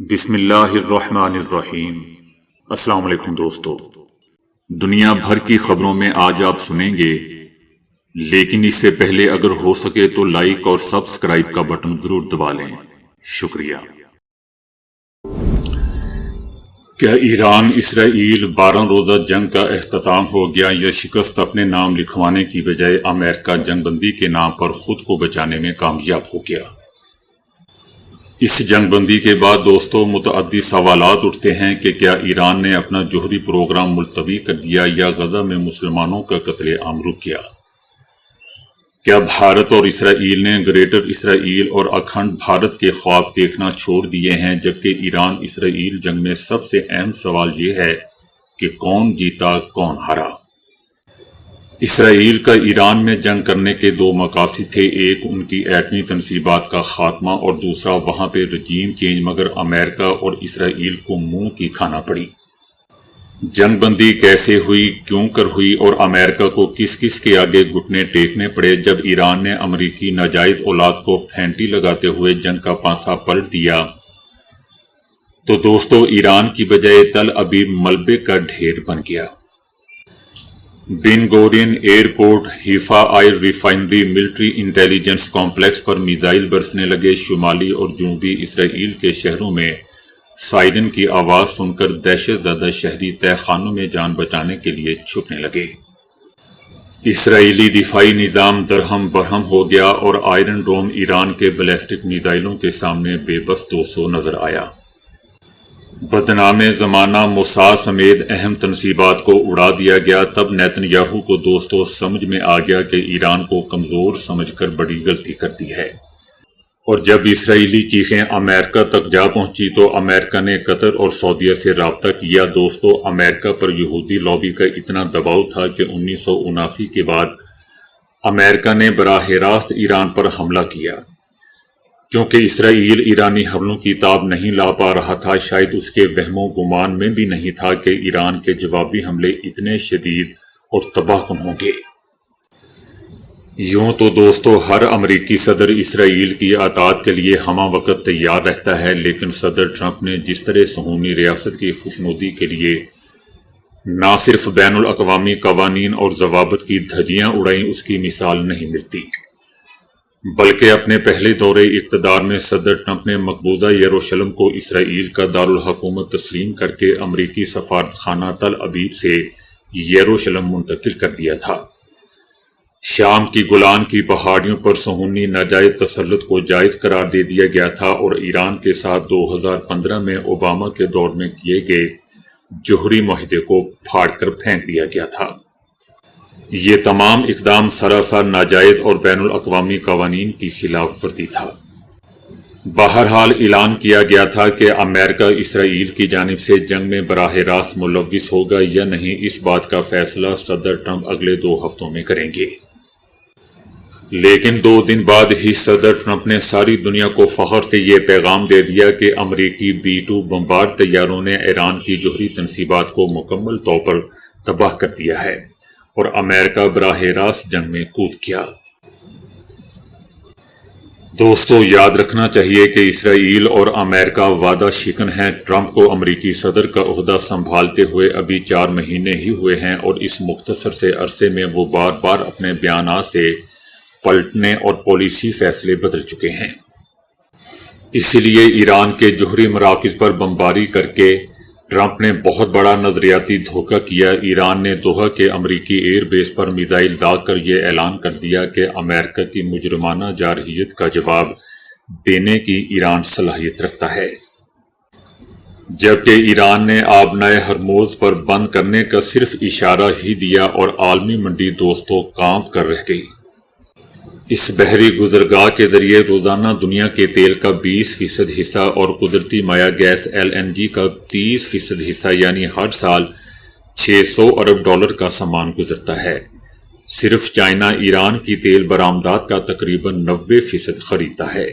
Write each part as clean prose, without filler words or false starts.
بسم اللہ الرحمن الرحیم۔ السلام علیکم دوستو، دنیا بھر کی خبروں میں آج آپ سنیں گے، لیکن اس سے پہلے اگر ہو سکے تو لائک اور سبسکرائب کا بٹن ضرور دبا لیں۔ شکریہ۔ کیا ایران اسرائیل 12 روزہ جنگ کا اختتام ہو گیا یا شکست اپنے نام لکھوانے کی بجائے امریکہ جنگ بندی کے نام پر خود کو بچانے میں کامیاب ہو گیا؟ اس جنگ بندی کے بعد دوستو متعدد سوالات اٹھتے ہیں کہ کیا ایران نے اپنا جوہری پروگرام ملتوی کر دیا یا غزہ میں مسلمانوں کا قتل عام رک گیا؟ کیا بھارت اور اسرائیل نے گریٹر اسرائیل اور اکھنڈ بھارت کے خواب دیکھنا چھوڑ دیے ہیں، جبکہ ایران اسرائیل جنگ میں سب سے اہم سوال یہ ہے کہ کون جیتا کون ہارا؟ اسرائیل کا ایران میں جنگ کرنے کے دو مقاصد تھے، ایک ان کی ایٹمی تنصیبات کا خاتمہ اور دوسرا وہاں پہ رجیم چینج، مگر امریکہ اور اسرائیل کو منہ کی کھانا پڑی۔ جنگ بندی کیسے ہوئی، کیوں کر ہوئی اور امریکہ کو کس کس کے آگے گھٹنے ٹیکنے پڑے جب ایران نے امریکی ناجائز اولاد کو پھینٹی لگاتے ہوئے جنگ کا پانسا پلٹ دیا؟ تو دوستو ایران کی بجائے تل ابیب ملبے کا ڈھیر بن گیا۔ Ben Gurion airport, Haifa oil refinery, military intelligence complex پر میزائل برسنے لگے۔ شمالی اور جنوبی اسرائیل کے شہروں میں سائرن کی آواز سن کر دہشت زدہ شہری تہہ خانوں میں جان بچانے کے لیے چھپنے لگے۔ اسرائیلی دفاعی نظام درہم برہم ہو گیا اور آئرن ڈوم ایران کے بیلسٹک میزائلوں کے سامنے بے بس 200 نظر آیا۔ بدنام زمانہ موساد سمیت اہم تنصیبات کو اڑا دیا گیا۔ تب نیتن یاہو کو دوستو سمجھ میں آ گیا کہ ایران کو کمزور سمجھ کر بڑی غلطی کر دی ہے، اور جب اسرائیلی چیخیں امریکہ تک جا پہنچی تو امریکہ نے قطر اور سعودیہ سے رابطہ کیا۔ دوستو امریکہ پر یہودی لابی کا اتنا دباؤ تھا کہ 1979 کے بعد امریکہ نے براہ راست ایران پر حملہ کیا۔ کیونکہ اسرائیل ایرانی حملوں کی تاب نہیں لا پا رہا تھا، شاید اس کے وہم و گمان میں بھی نہیں تھا کہ ایران کے جوابی حملے اتنے شدید اور تباہ کن ہوں گے۔ یوں تو دوستو ہر امریکی صدر اسرائیل کی اطاعت کے لیے ہمہ وقت تیار رہتا ہے، لیکن صدر ٹرمپ نے جس طرح صہیونی ریاست کی خوشنودی کے لیے نہ صرف بین الاقوامی قوانین اور ضوابط کی دھجیاں اڑائیں، اس کی مثال نہیں ملتی، بلکہ اپنے پہلے دورے اقتدار میں صدر ٹرمپ نے مقبوضہ یروشلم کو اسرائیل کا دارالحکومت تسلیم کر کے امریکی سفارت خانہ تل ابیب سے یروشلم منتقل کر دیا تھا۔ شام کی گولان کی پہاڑیوں پر صہیونی ناجائز تسلط کو جائز قرار دے دیا گیا تھا، اور ایران کے ساتھ 2015 میں اوباما کے دور میں کیے گئے جوہری معاہدے کو پھاڑ کر پھینک دیا گیا تھا۔ یہ تمام اقدام سراسر ناجائز اور بین الاقوامی قوانین کی خلاف ورزی تھا۔ بہرحال اعلان کیا گیا تھا کہ امریکہ اسرائیل کی جانب سے جنگ میں براہ راست ملوث ہوگا یا نہیں، اس بات کا فیصلہ صدر ٹرمپ اگلے 2 ہفتوں میں کریں گے۔ لیکن 2 دن بعد ہی صدر ٹرمپ نے ساری دنیا کو فخر سے یہ پیغام دے دیا کہ امریکی B-2 بمبارڈ طیاروں نے ایران کی جوہری تنصیبات کو مکمل طور پر تباہ کر دیا ہے، اور امریکہ براہ راست جنگ میں کود گیا۔ دوستو یاد رکھنا چاہیے کہ اسرائیل اور امریکہ وعدہ شکن ہیں۔ ٹرمپ کو امریکی صدر کا عہدہ سنبھالتے ہوئے ابھی 4 مہینے ہی ہوئے ہیں، اور اس مختصر سے عرصے میں وہ بار بار اپنے بیانات سے پلٹنے اور پالیسی فیصلے بدل چکے ہیں۔ اسی لیے ایران کے جوہری مراکز پر بمباری کر کے ٹرمپ نے بہت بڑا نظریاتی دھوکہ کیا۔ ایران نے دوحہ کے امریکی ایئر بیس پر میزائل داغ کر یہ اعلان کر دیا کہ امریکہ کی مجرمانہ جارحیت کا جواب دینے کی ایران صلاحیت رکھتا ہے، جبکہ ایران نے آبنائے ہرموز پر بند کرنے کا صرف اشارہ ہی دیا اور عالمی منڈی دوستوں کانپ کر رہ گئی۔ اس بحری گزرگاہ کے ذریعے روزانہ دنیا کے تیل کا 20% حصہ اور قدرتی مائع گیس LNG کا 30% حصہ، یعنی ہر سال $600 ارب کا سامان گزرتا ہے۔ صرف چائنا ایران کی تیل برآمدات کا تقریباً 90% خریدتا ہے۔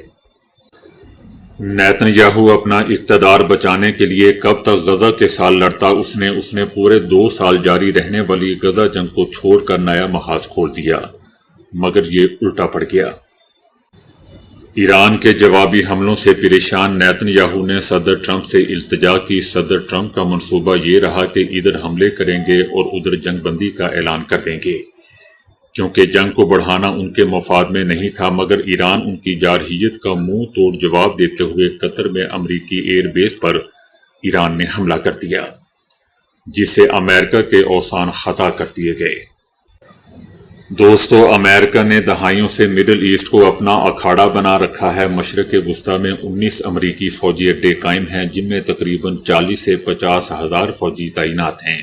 نیتن یاہو اپنا اقتدار بچانے کے لیے کب تک غزہ کے ساتھ لڑتا؟ اس نے پورے 2 سال جاری رہنے والی غزہ جنگ کو چھوڑ کر نیا محاذ کھول دیا، مگر یہ الٹا پڑ گیا۔ ایران کے جوابی حملوں سے پریشان نیتن یاہو نے صدر ٹرمپ سے التجا کی۔ صدر ٹرمپ کا منصوبہ یہ رہا کہ ادھر حملے کریں گے اور ادھر جنگ بندی کا اعلان کر دیں گے، کیونکہ جنگ کو بڑھانا ان کے مفاد میں نہیں تھا، مگر ایران ان کی جارحیت کا منہ توڑ جواب دیتے ہوئے قطر میں امریکی ایئر بیس پر ایران نے حملہ کر دیا، جس سے امریکہ کے اوسان خطا کر دیے گئے۔ دوستو، امریکہ نے دہائیوں سے مڈل ایسٹ کو اپنا اکھاڑا بنا رکھا ہے۔ مشرق وسطی میں 19 امریکی فوجی اڈے قائم ہیں، جن میں تقریباً 40 سے 50 ہزار فوجی تعینات ہیں۔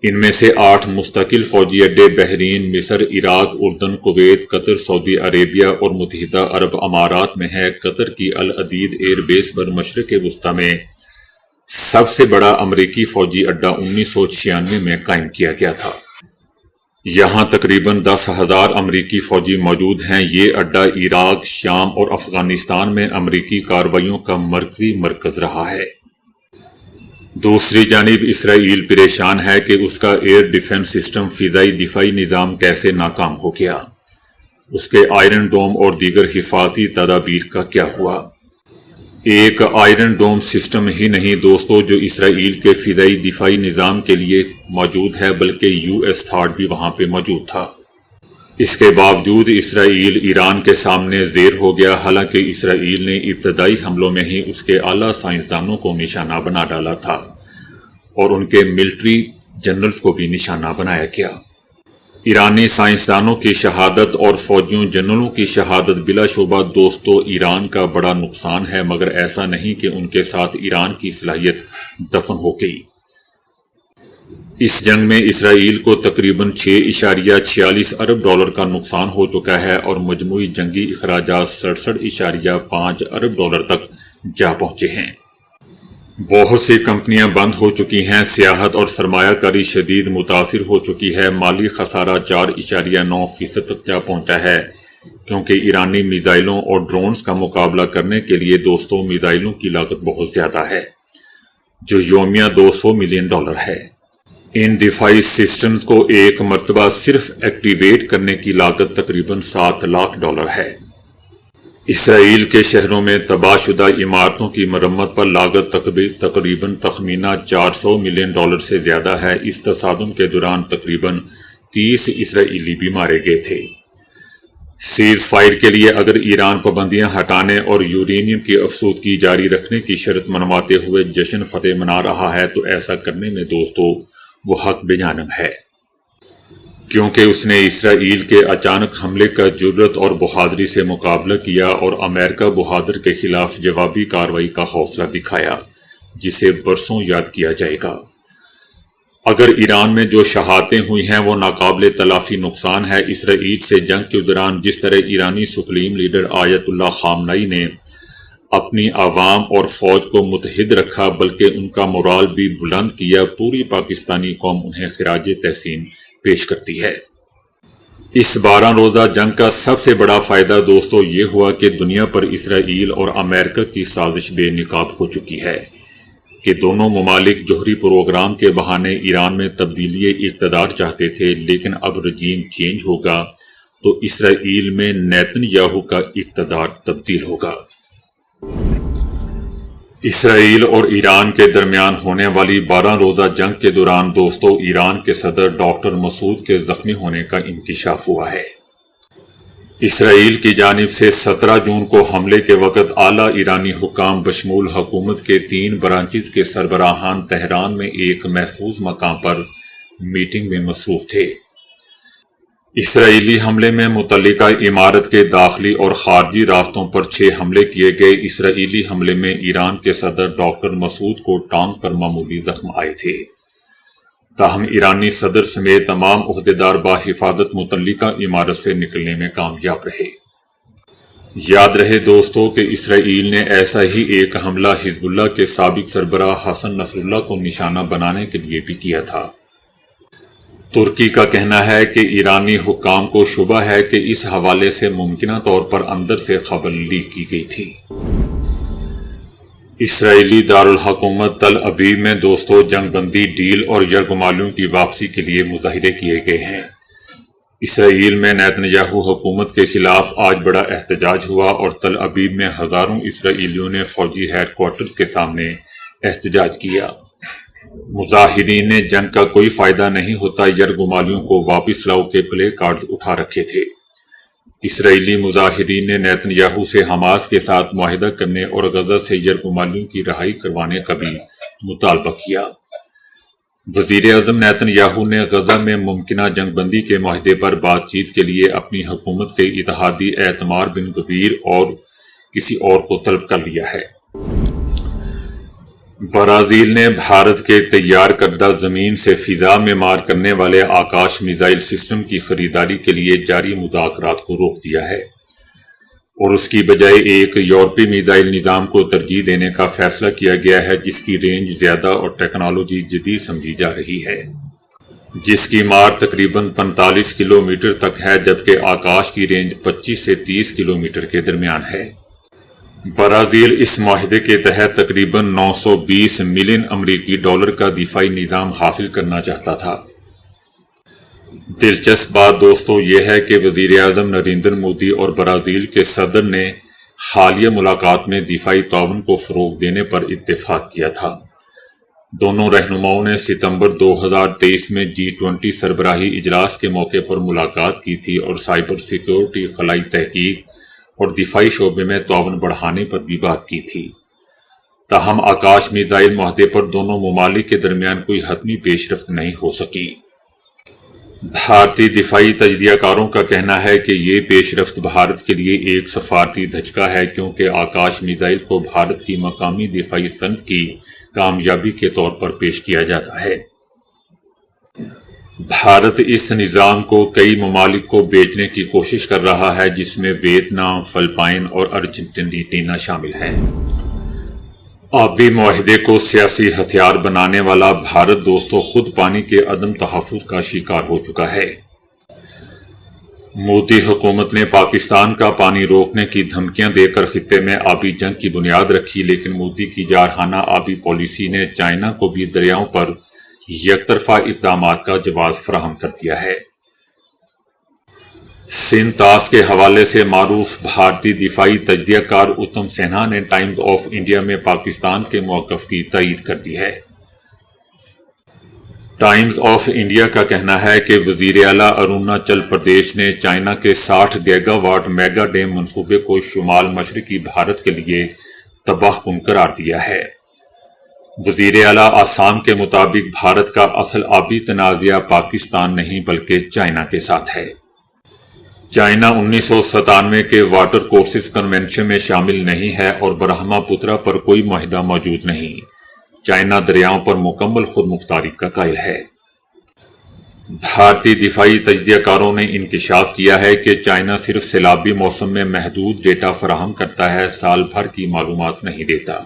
ان میں سے 8 مستقل فوجی اڈے بحرین، مصر، عراق، اردن، کویت، قطر، سعودی عربیہ اور متحدہ عرب امارات میں ہے۔ قطر کی العدید ایئر بیس پر مشرق وسطی میں سب سے بڑا امریکی فوجی اڈا 1996 میں قائم کیا گیا تھا۔ یہاں تقریباً 10,000 امریکی فوجی موجود ہیں۔ یہ اڈا عراق، شام اور افغانستان میں امریکی کارروائیوں کا مرکزی مرکز رہا ہے۔ دوسری جانب اسرائیل پریشان ہے کہ اس کا ایئر ڈیفنس سسٹم، فضائی دفاعی نظام کیسے ناکام ہو گیا، اس کے آئرن ڈوم اور دیگر حفاظتی تدابیر کا کیا ہوا۔ ایک آئرن ڈوم سسٹم ہی نہیں دوستو جو اسرائیل کے فضائی دفاعی نظام کے لیے موجود ہے، بلکہ US تھاڈ بھی وہاں پہ موجود تھا۔ اس کے باوجود اسرائیل ایران کے سامنے زیر ہو گیا، حالانکہ اسرائیل نے ابتدائی حملوں میں ہی اس کے اعلیٰ سائنسدانوں کو نشانہ بنا ڈالا تھا اور ان کے ملٹری جنرلز کو بھی نشانہ بنایا گیا۔ ایرانی سائنسدانوں کی شہادت اور فوجیوں جنرلوں کی شہادت بلا شبہ دوستو ایران کا بڑا نقصان ہے، مگر ایسا نہیں کہ ان کے ساتھ ایران کی صلاحیت دفن ہو گئی۔ اس جنگ میں اسرائیل کو تقریباً 6.46 ارب ڈالر کا نقصان ہو چکا ہے اور مجموعی جنگی اخراجات 67.5 ارب ڈالر تک جا پہنچے ہیں۔ بہت سی کمپنیاں بند ہو چکی ہیں، سیاحت اور سرمایہ کاری شدید متاثر ہو چکی ہے، مالی خسارہ 4.9% تک جا پہنچا ہے، کیونکہ ایرانی میزائلوں اور ڈرونز کا مقابلہ کرنے کے لیے دوستوں میزائلوں کی لاگت بہت زیادہ ہے، جو یومیہ $200 ملین ہے۔ ان دفاعی سسٹمز کو ایک مرتبہ صرف ایکٹیویٹ کرنے کی لاگت تقریباً $7 لاکھ ہے۔ اسرائیل کے شہروں میں تباہ شدہ عمارتوں کی مرمت پر لاگت تقریباً تخمینہ $400 ملین سے زیادہ ہے۔ اس تصادم کے دوران تقریباً 30 اسرائیلی بھی مارے گئے تھے۔ سیز فائر کے لیے اگر ایران پابندیاں ہٹانے اور یورینیم کی افسودگی جاری رکھنے کی شرط منواتے ہوئے جشن فتح منا رہا ہے تو ایسا کرنے میں دوستو وہ حق بے جانب ہے، کیونکہ اس نے اسرائیل کے اچانک حملے کا جرأت اور بہادری سے مقابلہ کیا اور امریکہ بہادر کے خلاف جوابی کارروائی کا حوصلہ دکھایا، جسے برسوں یاد کیا جائے گا۔ اگر ایران میں جو شہادتیں ہوئی ہیں وہ ناقابل تلافی نقصان ہے۔ اسرائیل سے جنگ کے دوران جس طرح ایرانی سپریم لیڈر آیت اللہ خامنئی نے اپنی عوام اور فوج کو متحد رکھا، بلکہ ان کا مورال بھی بلند کیا، پوری پاکستانی قوم انہیں خراج تحسین پیش کرتی ہے۔ اس 12 روزہ جنگ کا سب سے بڑا فائدہ دوستو یہ ہوا کہ دنیا پر اسرائیل اور امریکہ کی سازش بے نقاب ہو چکی ہے کہ دونوں ممالک جوہری پروگرام کے بہانے ایران میں تبدیلی اقتدار چاہتے تھے، لیکن اب رجیم چینج ہوگا تو اسرائیل میں نیتن یاہو کا اقتدار تبدیل ہوگا۔ اسرائیل اور ایران کے درمیان ہونے والی 12 روزہ جنگ کے دوران دوستو ایران کے صدر ڈاکٹر مسعود کے زخمی ہونے کا انکشاف ہوا ہے۔ اسرائیل کی جانب سے 17 جون کو حملے کے وقت اعلیٰ ایرانی حکام بشمول حکومت کے 3 برانچز کے سربراہان تہران میں ایک محفوظ مقام پر میٹنگ میں مصروف تھے۔ اسرائیلی حملے میں متعلقہ عمارت کے داخلی اور خارجی راستوں پر 6 حملے کیے گئے۔ اسرائیلی حملے میں ایران کے صدر ڈاکٹر مسعود کو ٹانگ پر معمولی زخم آئے تھے، تاہم ایرانی صدر سمیت تمام عہدیدار بحفاظت متعلقہ عمارت سے نکلنے میں کامیاب رہے۔ یاد رہے دوستو کہ اسرائیل نے ایسا ہی ایک حملہ حزب اللہ کے سابق سربراہ حسن نصر اللہ کو نشانہ بنانے کے لیے بھی کیا تھا۔ ترکی کا کہنا ہے کہ ایرانی حکام کو شبہ ہے کہ اس حوالے سے ممکنہ طور پر اندر سے خبر لیک کی گئی تھی۔ اسرائیلی دارالحکومت تل ابیب میں دوستو جنگ بندی ڈیل اور یرغمالیوں کی واپسی کے لیے مظاہرے کیے گئے ہیں۔ اسرائیل میں نیتنیاہو حکومت کے خلاف آج بڑا احتجاج ہوا اور تل ابیب میں ہزاروں اسرائیلیوں نے فوجی ہیڈ کوارٹرز کے سامنے احتجاج کیا۔ مظاہرین نے جنگ کا کوئی فائدہ نہیں ہوتا یرغمالیوں کو واپس لاؤ کے پلے کارڈز اٹھا رکھے تھے۔ اسرائیلی مظاہرین نے نیتنیاہو سے حماس کے ساتھ معاہدہ کرنے اور غزہ سے یرغمالیوں کی رہائی کروانے کا بھی مطالبہ کیا۔ وزیر اعظم نیتنیاہو نے غزہ میں ممکنہ جنگ بندی کے معاہدے پر بات چیت کے لیے اپنی حکومت کے اتحادی ایتمار بن گویر اور کسی اور کو طلب کر لیا ہے۔ برازیل نے بھارت کے تیار کردہ زمین سے فضا میں مار کرنے والے آکاش میزائل سسٹم کی خریداری کے لیے جاری مذاکرات کو روک دیا ہے اور اس کی بجائے ایک یورپی میزائل نظام کو ترجیح دینے کا فیصلہ کیا گیا ہے جس کی رینج زیادہ اور ٹیکنالوجی جدید سمجھی جا رہی ہے، جس کی مار تقریباً 45 کلومیٹر تک ہے جبکہ آکاش کی رینج 25 سے 30 کلومیٹر کے درمیان ہے۔ برازیل اس معاہدے کے تحت تقریباً 920 ملین امریکی ڈالر کا دفاعی نظام حاصل کرنا چاہتا تھا۔ دلچسپ بات دوستو یہ ہے کہ وزیر اعظم نریندر مودی اور برازیل کے صدر نے حالیہ ملاقات میں دفاعی تعاون کو فروغ دینے پر اتفاق کیا تھا۔ دونوں رہنماؤں نے ستمبر 2023 میں G20 سربراہی اجلاس کے موقع پر ملاقات کی تھی اور سائبر سیکیورٹی، خلائی تحقیق اور دفاعی شعبے میں تعاون بڑھانے پر بھی بات کی تھی۔ تاہم آکاش میزائل معاہدے پر دونوں ممالک کے درمیان کوئی حتمی پیش رفت نہیں ہو سکی۔ بھارتی دفاعی تجزیہ کاروں کا کہنا ہے کہ یہ پیش رفت بھارت کے لیے ایک سفارتی دھچکا ہے کیونکہ آکاش میزائل کو بھارت کی مقامی دفاعی صنعت کی کامیابی کے طور پر پیش کیا جاتا ہے۔ بھارت اس نظام کو کئی ممالک کو بیچنے کی کوشش کر رہا ہے جس میں ویتنام، فلپائن اور ارجنٹینا شامل ہیں۔ آبی معاہدے کو سیاسی ہتھیار بنانے والا بھارت دوستو خود پانی کے عدم تحفظ کا شکار ہو چکا ہے۔ مودی حکومت نے پاکستان کا پانی روکنے کی دھمکیاں دے کر خطے میں آبی جنگ کی بنیاد رکھی، لیکن مودی کی جارحانہ آبی پالیسی نے چائنا کو بھی دریاؤں پر یک طرفہ اقدامات کا جواز فراہم کر دیا ہے۔ سندھ طاس کے حوالے سے معروف بھارتی دفاعی تجزیہ کار اتم سنہا نے ٹائمز آف انڈیا میں پاکستان کے موقف کی تائید کر دی ہے۔ ٹائمز آف انڈیا کا کہنا ہے کہ وزیر اعلیٰ اروناچل پردیش نے چائنا کے 60 گیگا واٹ میگا ڈیم منصوبے کو شمال مشرقی بھارت کے لیے تباہ کن قرار دیا ہے۔ وزیر اعلیٰ آسام کے مطابق بھارت کا اصل آبی تنازعہ پاکستان نہیں بلکہ چائنا کے ساتھ ہے۔ چائنا 1997 کے واٹر کورسز کنونشن میں شامل نہیں ہے اور برہما پترا پر کوئی معاہدہ موجود نہیں۔ چائنا دریاؤں پر مکمل خود مختاری کا قائل ہے۔ بھارتی دفاعی تجزیہ کاروں نے انکشاف کیا ہے کہ چائنا صرف سیلابی موسم میں محدود ڈیٹا فراہم کرتا ہے، سال بھر کی معلومات نہیں دیتا۔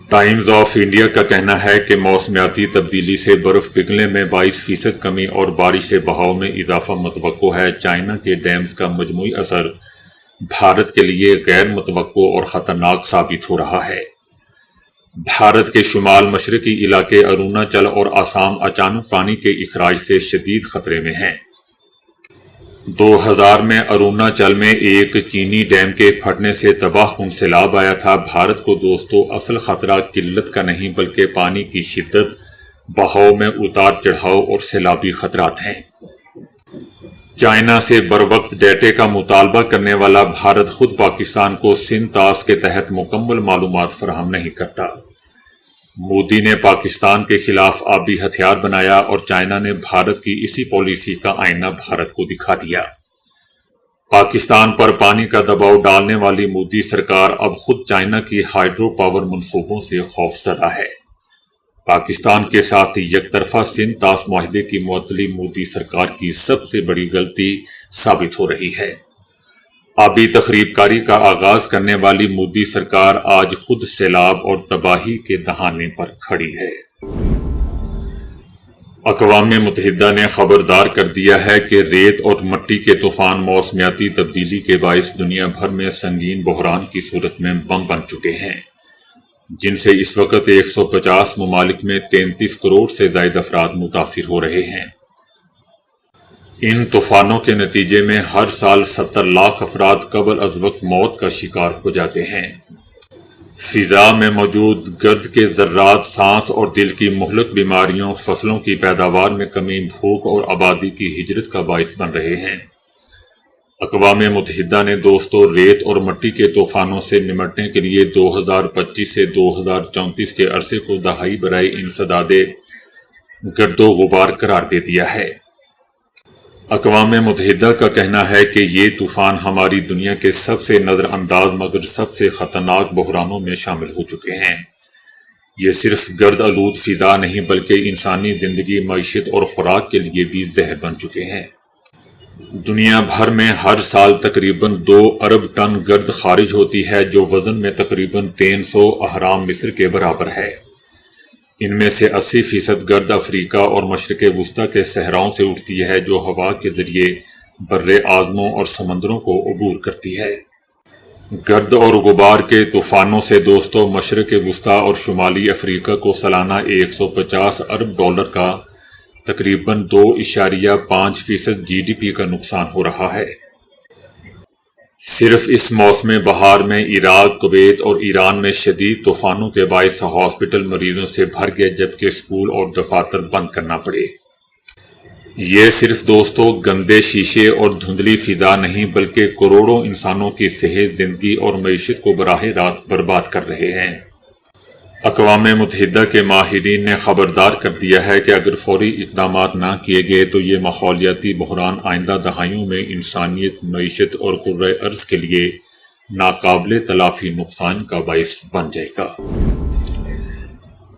ٹائمز آف انڈیا کا کہنا ہے کہ موسمیاتی تبدیلی سے برف پگھلنے میں 22% کمی اور بارش بہاؤ میں اضافہ متوقع ہے۔ چائنا کے ڈیمز کا مجموعی اثر بھارت کے لیے غیر متوقع اور خطرناک ثابت ہو رہا ہے۔ بھارت کے شمال مشرقی علاقے اروناچل اور آسام اچانک پانی کے اخراج سے شدید خطرے میں ہیں۔ 2000 میں اروناچل میں ایک چینی ڈیم کے پھٹنے سے تباہ کن سیلاب آیا تھا۔ بھارت کو دوستو اصل خطرہ قلت کا نہیں بلکہ پانی کی شدت، بہاؤ میں اتار چڑھاؤ اور سیلابی خطرات ہیں۔ چائنا سے بروقت ڈیٹے کا مطالبہ کرنے والا بھارت خود پاکستان کو سندھ طاس کے تحت مکمل معلومات فراہم نہیں کرتا۔ مودی نے پاکستان کے خلاف آبی ہتھیار بنایا اور چائنا نے بھارت کی اسی پالیسی کا آئینہ بھارت کو دکھا دیا۔ پاکستان پر پانی کا دباؤ ڈالنے والی مودی سرکار اب خود چائنا کی ہائیڈرو پاور منصوبوں سے خوف زدہ ہے۔ پاکستان کے ساتھ یک طرفہ سندھ طاس معاہدے کی معطلی مودی سرکار کی سب سے بڑی غلطی ثابت ہو رہی ہے۔ آبی تخریب کاری کا آغاز کرنے والی مودی سرکار آج خود سیلاب اور تباہی کے دہانے پر کھڑی ہے۔ اقوام متحدہ نے خبردار کر دیا ہے کہ ریت اور مٹی کے طوفان موسمیاتی تبدیلی کے باعث دنیا بھر میں سنگین بحران کی صورت میں بم بن چکے ہیں، جن سے اس وقت 150 ممالک میں 33 کروڑ سے زائد افراد متاثر ہو رہے ہیں۔ ان طوفانوں کے نتیجے میں ہر سال 70 لاکھ افراد قبل از وقت موت کا شکار ہو جاتے ہیں۔ فضا میں موجود گرد کے ذرات سانس اور دل کی مہلک بیماریوں، فصلوں کی پیداوار میں کمی، بھوک اور آبادی کی ہجرت کا باعث بن رہے ہیں۔ اقوام متحدہ نے ریت اور مٹی کے طوفانوں سے نمٹنے کے لیے 2025 سے 2034 کے عرصے کو دہائی برائے انسداد گرد و غبار قرار دے دیا ہے۔ اقوام متحدہ کا کہنا ہے کہ یہ طوفان ہماری دنیا کے سب سے نظر انداز مگر سب سے خطرناک بحرانوں میں شامل ہو چکے ہیں۔ یہ صرف گرد آلود فضا نہیں بلکہ انسانی زندگی، معیشت اور خوراک کے لیے بھی زہر بن چکے ہیں۔ دنیا بھر میں ہر سال تقریباً 2 ارب ٹن گرد خارج ہوتی ہے، جو وزن میں تقریباً 300 اہرام مصر کے برابر ہے۔ ان میں سے 80% گرد افریقہ اور مشرق وسطی کے صحراؤں سے اٹھتی ہے، جو ہوا کے ذریعے بر اعظموں اور سمندروں کو عبور کرتی ہے۔ گرد اور غبار کے طوفانوں سے مشرق وسطی اور شمالی افریقہ کو سالانہ 150 ارب ڈالر کا تقریباً 2.5% GDP کا نقصان ہو رہا ہے۔ صرف اس موسم بہار میں عراق، کویت اور ایران میں شدید طوفانوں کے باعث ہاسپٹل مریضوں سے بھر گئے، جبکہ اسکول اور دفاتر بند کرنا پڑے۔ یہ صرف گندے شیشے اور دھندلی فضا نہیں بلکہ کروڑوں انسانوں کی صحت، زندگی اور معیشت کو براہ راست برباد کر رہے ہیں۔ اقوام متحدہ کے ماہرین نے خبردار کر دیا ہے کہ اگر فوری اقدامات نہ کیے گئے تو یہ ماحولیاتی بحران آئندہ دہائیوں میں انسانیت، معیشت اور کرۂ ارض کے لیے ناقابل تلافی نقصان کا باعث بن جائے گا۔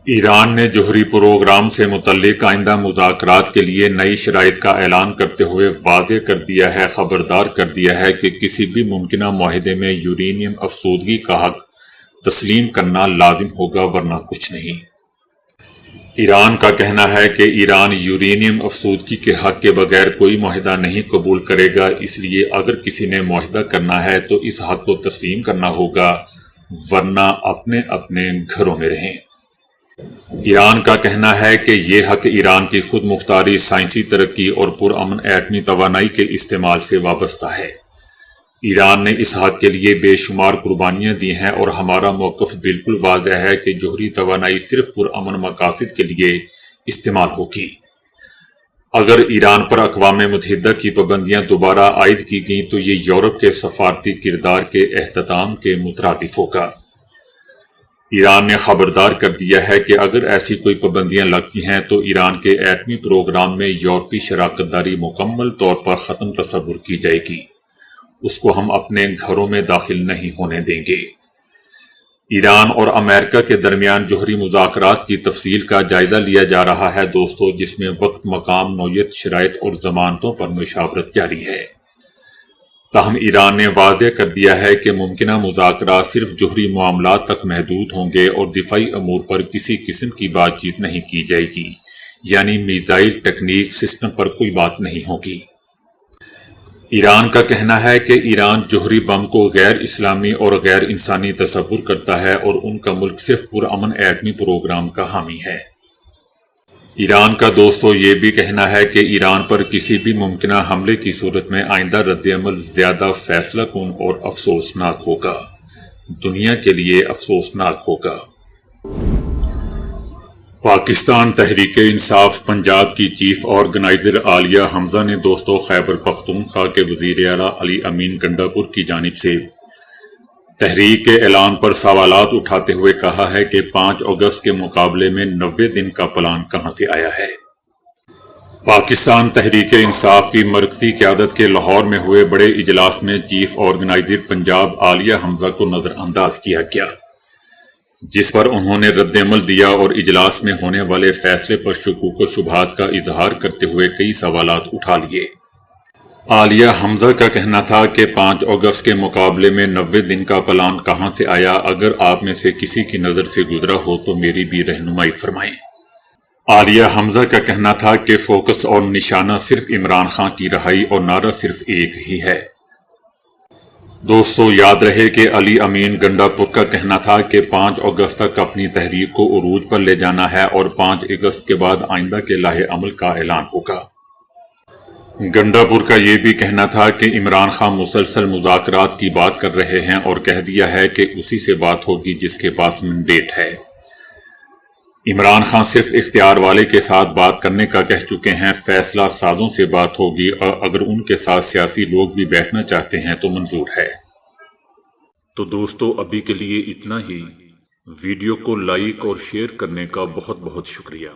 ایران نے جوہری پروگرام سے متعلق آئندہ مذاکرات کے لیے نئی شرائط کا اعلان کرتے ہوئے واضح کر دیا ہے، خبردار کر دیا ہے کہ کسی بھی ممکنہ معاہدے میں یورینیم افزودگی کا حق تسلیم کرنا لازم ہوگا، ورنہ کچھ نہیں۔ ایران کا کہنا ہے کہ ایران یورینیم افزودگی کے حق کے بغیر کوئی معاہدہ نہیں قبول کرے گا، اس لیے اگر کسی نے معاہدہ کرنا ہے تو اس حق کو تسلیم کرنا ہوگا، ورنہ اپنے اپنے گھروں میں رہیں۔ ایران کا کہنا ہے کہ یہ حق ایران کی خود مختاری، سائنسی ترقی اور پرامن ایٹمی توانائی کے استعمال سے وابستہ ہے۔ ایران نے اس حق کے لیے بے شمار قربانیاں دی ہیں اور ہمارا موقف بالکل واضح ہے کہ جوہری توانائی صرف پرامن مقاصد کے لیے استعمال ہوگی۔ اگر ایران پر اقوام متحدہ کی پابندیاں دوبارہ عائد کی گئیں تو یہ یورپ کے سفارتی کردار کے اختتام کے مترادف ہوگا۔ ایران نے خبردار کر دیا ہے کہ اگر ایسی کوئی پابندیاں لگتی ہیں تو ایران کے ایٹمی پروگرام میں یورپی شراکت داری مکمل طور پر ختم تصور کی جائے گی، اس کو ہم اپنے گھروں میں داخل نہیں ہونے دیں گے۔ ایران اور امریکہ کے درمیان جوہری مذاکرات کی تفصیل کا جائزہ لیا جا رہا ہے جس میں وقت، مقام، نوعیت، شرائط اور ضمانتوں پر مشاورت جاری ہے۔ تاہم ایران نے واضح کر دیا ہے کہ ممکنہ مذاکرات صرف جوہری معاملات تک محدود ہوں گے اور دفاعی امور پر کسی قسم کی بات چیت نہیں کی جائے گی، یعنی میزائل ٹیکنیک سسٹم پر کوئی بات نہیں ہوگی۔ ایران کا کہنا ہے کہ ایران جوہری بم کو غیر اسلامی اور غیر انسانی تصور کرتا ہے اور ان کا ملک صرف پرامن ایٹمی پروگرام کا حامی ہے۔ ایران کا یہ بھی کہنا ہے کہ ایران پر کسی بھی ممکنہ حملے کی صورت میں آئندہ رد عمل زیادہ فیصلہ کن اور افسوسناک ہوگا، دنیا کے لیے افسوسناک ہوگا۔ پاکستان تحریک انصاف پنجاب کی چیف آرگنائزر عالیہ حمزہ نے خیبر پختونخوا کے وزیر اعلیٰ علی امین گنڈاپور کی جانب سے تحریک کے اعلان پر سوالات اٹھاتے ہوئے کہا ہے کہ 5 اگست کے مقابلے میں 90 دن کا پلان کہاں سے آیا ہے۔ پاکستان تحریک انصاف کی مرکزی قیادت کے لاہور میں ہوئے بڑے اجلاس میں چیف آرگنائزر پنجاب عالیہ حمزہ کو نظر انداز کیا گیا، جس پر انہوں نے رد عمل دیا اور اجلاس میں ہونے والے فیصلے پر شکوک و شبہات کا اظہار کرتے ہوئے کئی سوالات اٹھا لیے۔ عالیہ حمزہ کا کہنا تھا کہ 5 اگست کے مقابلے میں 90 دن کا پلان کہاں سے آیا؟ اگر آپ میں سے کسی کی نظر سے گزرا ہو تو میری بھی رہنمائی فرمائیں۔ عالیہ حمزہ کا کہنا تھا کہ فوکس اور نشانہ صرف عمران خان کی رہائی اور نعرہ صرف ایک ہی ہے۔ یاد رہے کہ علی امین گنڈاپور کا کہنا تھا کہ 5 اگست تک اپنی تحریک کو عروج پر لے جانا ہے اور 5 اگست کے بعد آئندہ کے لائحہ عمل کا اعلان ہوگا۔ گنڈاپور کا یہ بھی کہنا تھا کہ عمران خان مسلسل مذاکرات کی بات کر رہے ہیں اور کہہ دیا ہے کہ اسی سے بات ہوگی جس کے پاس مینڈیٹ ہے۔ عمران خان صرف اختیار والے کے ساتھ بات کرنے کا کہہ چکے ہیں، فیصلہ سازوں سے بات ہوگی اور اگر ان کے ساتھ سیاسی لوگ بھی بیٹھنا چاہتے ہیں تو منظور ہے۔ تو دوستو ابھی کے لیے اتنا ہی۔ ویڈیو کو لائک اور شیئر کرنے کا بہت بہت شکریہ۔